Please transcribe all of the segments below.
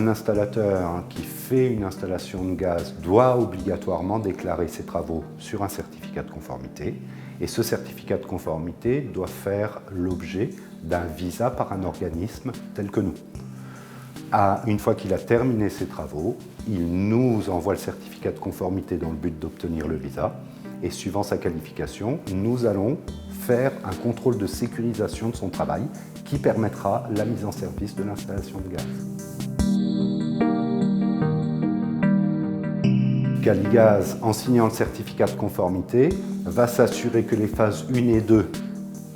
Un installateur qui fait une installation de gaz doit obligatoirement déclarer ses travaux sur un certificat de conformité et ce certificat de conformité doit faire l'objet d'un visa par un organisme tel que nous. Une fois qu'il a terminé ses travaux, il nous envoie le certificat de conformité dans le but d'obtenir le visa et suivant sa qualification, nous allons faire un contrôle de sécurisation de son travail qui permettra la mise en service de l'installation de gaz. Caligaz, en signant le certificat de conformité, va s'assurer que les phases 1 et 2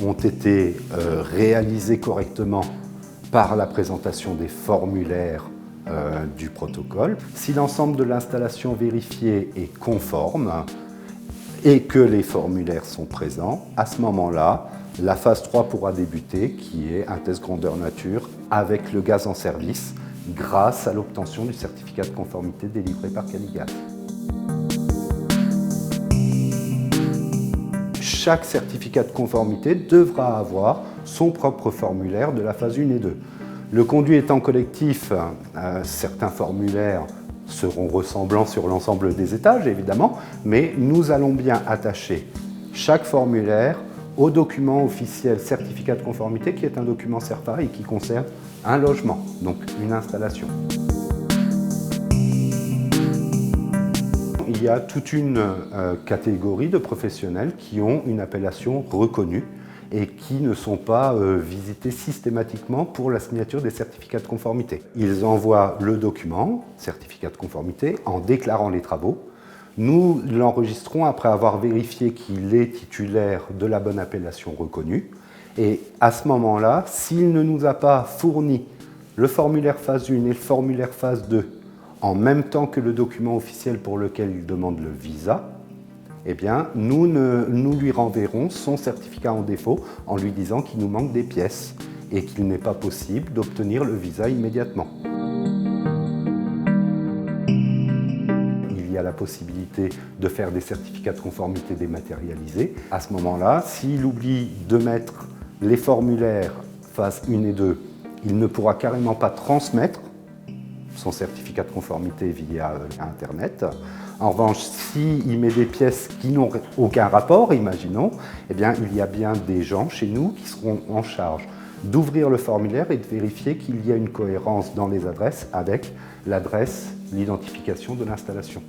ont été réalisées correctement par la présentation des formulaires du protocole. Si l'ensemble de l'installation vérifiée est conforme et que les formulaires sont présents, à ce moment-là, la phase 3 pourra débuter, qui est un test grandeur nature avec le gaz en service, grâce à l'obtention du certificat de conformité délivré par Caligaz. Chaque certificat de conformité devra avoir son propre formulaire de la phase 1 et 2. Le conduit étant collectif, certains formulaires seront ressemblants sur l'ensemble des étages, évidemment, mais nous allons bien attacher chaque formulaire au document officiel certificat de conformité, qui est un document CERFA et qui concerne un logement, donc une installation. Il y a toute une catégorie de professionnels qui ont une appellation reconnue et qui ne sont pas visités systématiquement pour la signature des certificats de conformité. Ils envoient le document, certificat de conformité, en déclarant les travaux. Nous l'enregistrons après avoir vérifié qu'il est titulaire de la bonne appellation reconnue. Et à ce moment-là, s'il ne nous a pas fourni le formulaire phase 1 et le formulaire phase 2 en même temps que le document officiel pour lequel il demande le visa, eh bien, nous lui renverrons son certificat en défaut en lui disant qu'il nous manque des pièces et qu'il n'est pas possible d'obtenir le visa immédiatement. Il y a la possibilité de faire des certificats de conformité dématérialisés. À ce moment-là, s'il oublie de mettre les formulaires phase 1 et 2, il ne pourra carrément pas transmettre son certificat de conformité via Internet. En revanche, s'il met des pièces qui n'ont aucun rapport, imaginons, eh bien, il y a bien des gens chez nous qui seront en charge d'ouvrir le formulaire et de vérifier qu'il y a une cohérence dans les adresses avec l'adresse, l'identification de l'installation.